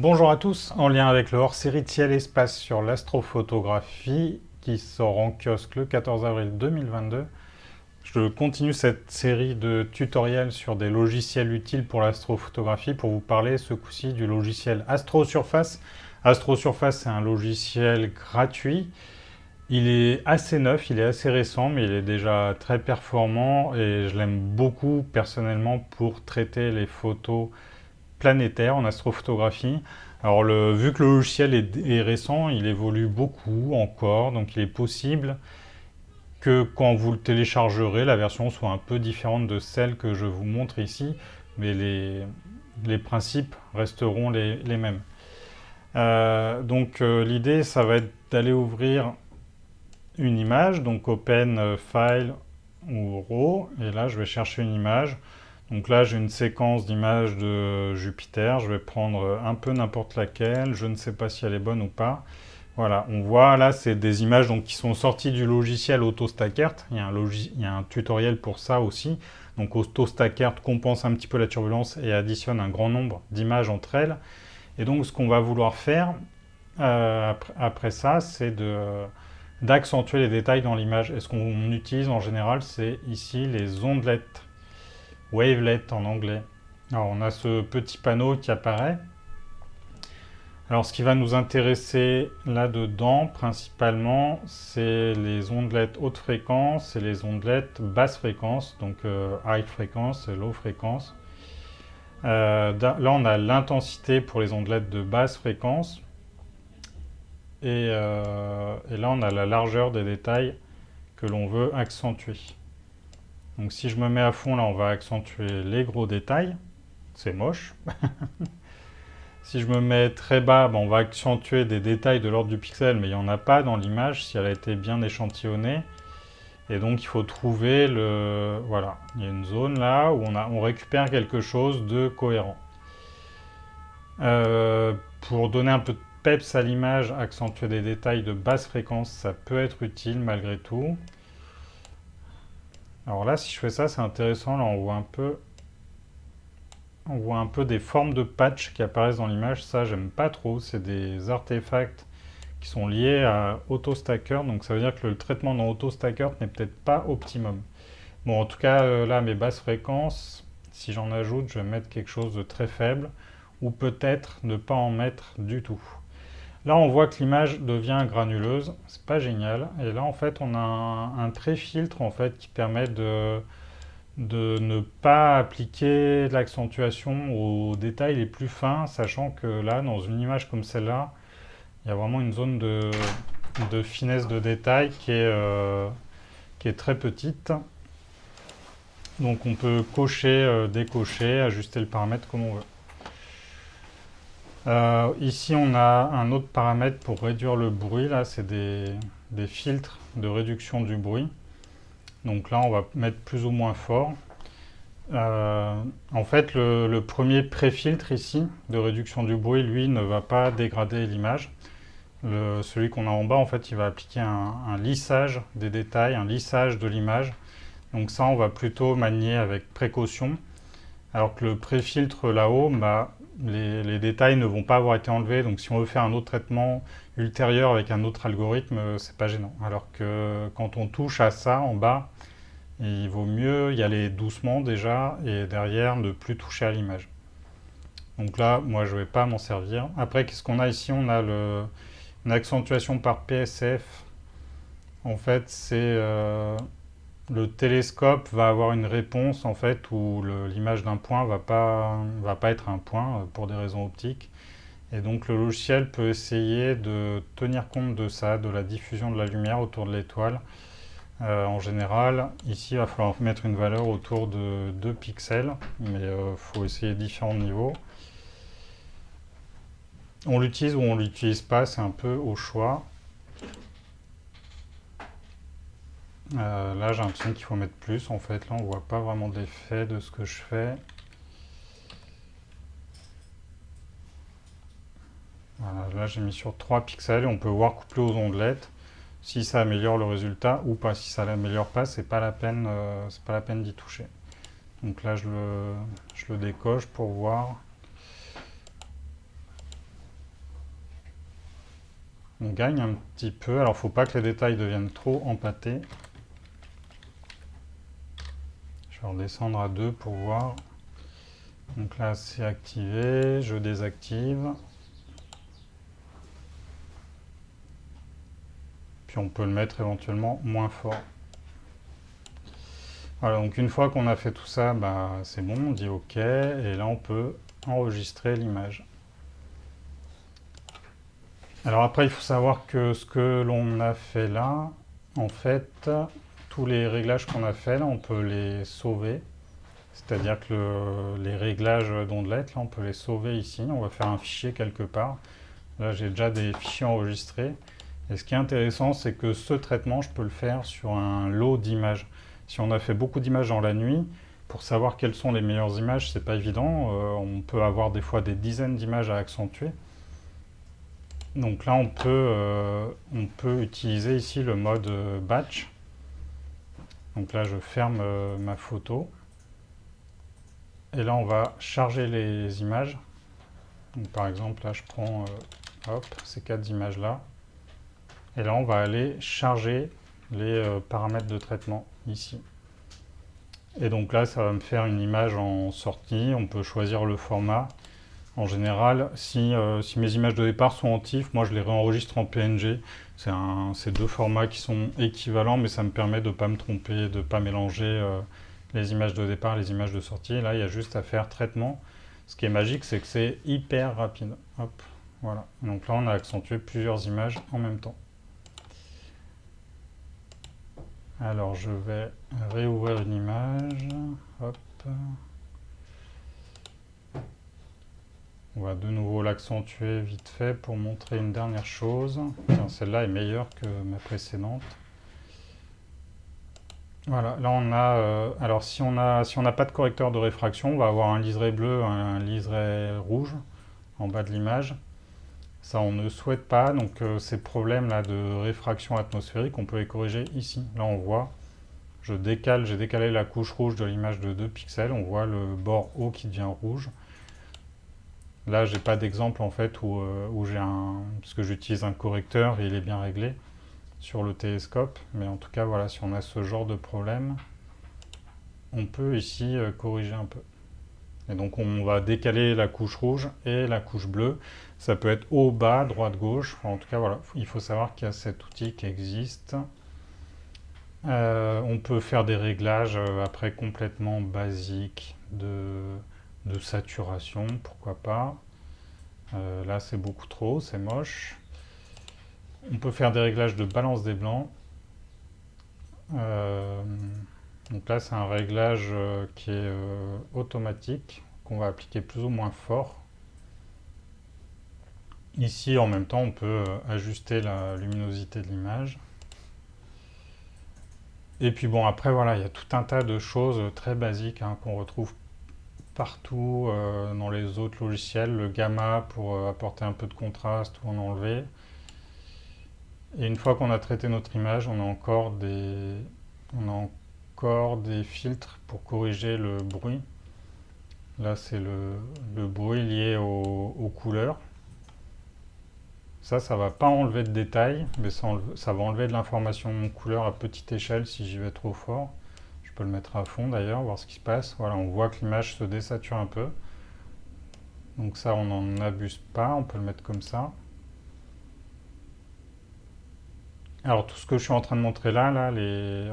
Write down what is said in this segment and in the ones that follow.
Bonjour à tous, en lien avec le hors-série Ciel-Espace sur l'astrophotographie qui sort en kiosque le 14 avril 2022. Je continue cette série de tutoriels sur des logiciels utiles pour l'astrophotographie pour vous parler ce coup-ci du logiciel AstroSurface. AstroSurface, c'est un logiciel gratuit. Il est assez neuf, il est assez récent, mais il est déjà très performant et je l'aime beaucoup personnellement pour traiter les photos planétaires en astrophotographie. Alors vu que le logiciel est récent, il évolue beaucoup encore, donc il est possible que quand vous le téléchargerez, la version soit un peu différente de celle que je vous montre ici, mais les principes resteront les mêmes. L'idée, ça va être d'aller ouvrir une image, donc Open File ou RAW, et là je vais chercher une image. Donc là j'ai une séquence d'images de Jupiter, je vais prendre un peu n'importe laquelle, je ne sais pas si elle est bonne ou pas. Voilà, on voit là c'est des images donc, qui sont sorties du logiciel AutoStackert, il y a un tutoriel pour ça aussi. Donc AutoStackert compense un petit peu la turbulence et additionne un grand nombre d'images entre elles. Et donc ce qu'on va vouloir faire après ça, c'est d'accentuer les détails dans l'image. Et ce qu'on utilise en général, c'est ici les ondelettes, wavelet en anglais. Alors on a ce petit panneau qui apparaît. Alors ce qui va nous intéresser là-dedans, principalement, c'est les ondelettes haute fréquence et les ondelettes basse fréquence, donc high fréquence et low fréquence. Là on a l'intensité pour les ondelettes de basse fréquence. Et là, on a la largeur des détails que l'on veut accentuer. Donc si je me mets à fond, là, on va accentuer les gros détails. C'est moche. Si je me mets très bas, on va accentuer des détails de l'ordre du pixel, mais il n'y en a pas dans l'image si elle a été bien échantillonnée. Et donc, il faut trouver le... Voilà, il y a une zone là où on récupère quelque chose de cohérent. Pour donner un peu de peps à l'image, accentuer des détails de basse fréquence, ça peut être utile malgré tout. Alors là, si je fais ça, c'est intéressant. Là, on voit un peu des formes de patch qui apparaissent dans l'image. Ça, j'aime pas trop. C'est des artefacts qui sont liés à AutoStacker. Donc ça veut dire que le traitement dans AutoStacker n'est peut-être pas optimum. Bon, en tout cas, là, mes basses fréquences, si j'en ajoute, je vais mettre quelque chose de très faible. Ou peut-être ne pas en mettre du tout. Là, on voit que l'image devient granuleuse, c'est pas génial. Et là, en fait, on a un pré-filtre en fait, qui permet de ne pas appliquer l'accentuation aux détails les plus fins, sachant que là, dans une image comme celle-là, il y a vraiment une zone de finesse de détail qui est très petite. Donc, on peut cocher, décocher, ajuster le paramètre comme on veut. Ici, on a un autre paramètre pour réduire le bruit. Là, c'est des filtres de réduction du bruit. Donc là, on va mettre plus ou moins fort. En fait, le premier pré-filtre ici de réduction du bruit, lui, ne va pas dégrader l'image. Celui qu'on a en bas, en fait, il va appliquer un lissage des détails, un lissage de l'image. Donc ça, on va plutôt manier avec précaution. Alors que le pré-filtre là-haut, les détails ne vont pas avoir été enlevés. Donc si on veut faire un autre traitement ultérieur avec un autre algorithme, c'est pas gênant. Alors que quand on touche à ça en bas, il vaut mieux y aller doucement déjà et derrière ne plus toucher à l'image. Donc là, moi je vais pas m'en servir. Après, qu'est-ce qu'on a ici? On a une accentuation par PSF. En fait, c'est le télescope va avoir une réponse en fait où l'image d'un point va pas être un point pour des raisons optiques. Et donc le logiciel peut essayer de tenir compte de ça, de la diffusion de la lumière autour de l'étoile. En général, ici il va falloir mettre une valeur autour de 2 pixels, mais il faut essayer différents niveaux. On l'utilise ou on ne l'utilise pas, c'est un peu au choix. Là, j'ai l'impression qu'il faut mettre plus. En fait, là, on voit pas vraiment d'effet de ce que je fais. Voilà, là, j'ai mis sur 3 pixels et on peut voir couplé aux ondelettes si ça améliore le résultat ou pas. Si ça l'améliore pas, c'est pas la peine d'y toucher. Donc là, je le décoche pour voir. On gagne un petit peu. Alors, il ne faut pas que les détails deviennent trop empâtés. Je vais redescendre à 2 pour voir. Donc là, c'est activé. Je désactive. Puis on peut le mettre éventuellement moins fort. Voilà, donc une fois qu'on a fait tout ça, bah, c'est bon, on dit OK, et là on peut enregistrer l'image. Alors après, il faut savoir que ce que l'on a fait là, en fait, tous les réglages qu'on a fait là, on peut les sauver. C'est-à-dire que les réglages d'ondelettes, là, on peut les sauver ici. On va faire un fichier quelque part. Là, j'ai déjà des fichiers enregistrés. Et ce qui est intéressant, c'est que ce traitement, je peux le faire sur un lot d'images. Si on a fait beaucoup d'images dans la nuit, pour savoir quelles sont les meilleures images, c'est pas évident. On peut avoir des fois des dizaines d'images à accentuer. Donc là, on peut utiliser ici le mode batch. Donc là, je ferme ma photo. Et là, on va charger les images. Donc, par exemple, là, je prends ces 4 images-là. Et là, on va aller charger les paramètres de traitement ici. Et donc là, ça va me faire une image en sortie. On peut choisir le format. En général, si mes images de départ sont en TIFF, moi je les réenregistre en PNG. C'est 2 formats qui sont équivalents, mais ça me permet de ne pas me tromper, de ne pas mélanger les images de départ et les images de sortie. Et là, il y a juste à faire traitement. Ce qui est magique, c'est que c'est hyper rapide. Hop, voilà. Donc là, on a accentué plusieurs images en même temps. Alors, je vais réouvrir une image. Hop. On va de nouveau l'accentuer vite fait pour montrer une dernière chose. Tiens, celle-là est meilleure que ma précédente. Voilà, là on a... alors si on n'a pas de correcteur de réfraction, on va avoir un liseré bleu, un liseré rouge en bas de l'image. Ça on ne souhaite pas, donc ces problèmes-là de réfraction atmosphérique, on peut les corriger ici. Là on voit, j'ai décalé la couche rouge de l'image de 2 pixels, on voit le bord haut qui devient rouge. Là, j'ai pas d'exemple en fait où parce que j'utilise un correcteur et il est bien réglé sur le télescope. Mais en tout cas, voilà, si on a ce genre de problème, on peut ici corriger un peu. Et donc, on va décaler la couche rouge et la couche bleue. Ça peut être haut, bas, droite, gauche. Enfin, en tout cas, voilà, il faut savoir qu'il y a cet outil qui existe. On peut faire des réglages après complètement basiques de saturation, pourquoi pas. Là, c'est beaucoup trop, c'est moche. On peut faire des réglages de balance des blancs. Donc là, c'est un réglage qui est automatique, qu'on va appliquer plus ou moins fort. Ici, en même temps, on peut ajuster la luminosité de l'image. Et puis bon, après, voilà, il y a tout un tas de choses très basiques qu'on retrouve partout dans les autres logiciels. Le gamma pour apporter un peu de contraste ou en enlever. Et une fois qu'on a traité notre image, on a encore des filtres pour corriger le bruit. Là, c'est le bruit lié aux couleurs. Ça ne va pas enlever de détails, mais ça va enlever de l'information couleur à petite échelle si j'y vais trop fort. Je peux le mettre à fond d'ailleurs, voir ce qui se passe. Voilà, on voit que l'image se désature un peu. Donc ça, on n'en abuse pas, on peut le mettre comme ça. Alors tout ce que je suis en train de montrer là,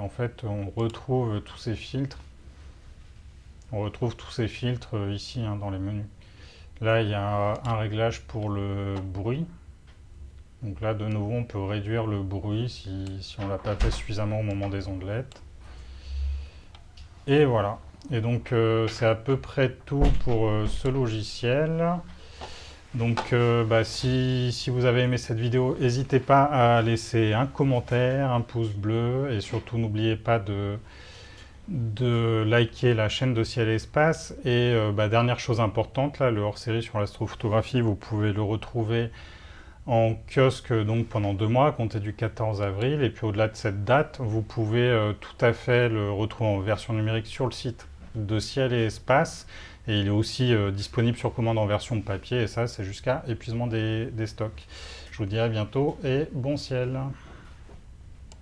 en fait, on retrouve tous ces filtres. On retrouve tous ces filtres ici dans les menus. Là, il y a un réglage pour le bruit. Donc là, de nouveau, on peut réduire le bruit si on ne l'a pas fait suffisamment au moment des ondelettes. Et voilà. Et donc, c'est à peu près tout pour ce logiciel. Donc, si vous avez aimé cette vidéo, n'hésitez pas à laisser un commentaire, un pouce bleu, et surtout, n'oubliez pas de liker la chaîne de Ciel et Espace. Et dernière chose importante, là, le hors-série sur l'astrophotographie, vous pouvez le retrouver en kiosque donc pendant 2 mois, à compter du 14 avril. Et puis au-delà de cette date, vous pouvez tout à fait le retrouver en version numérique sur le site de ciel et espace. Et il est aussi disponible sur commande en version papier, et ça, c'est jusqu'à épuisement des stocks. Je vous dis à bientôt et bon ciel!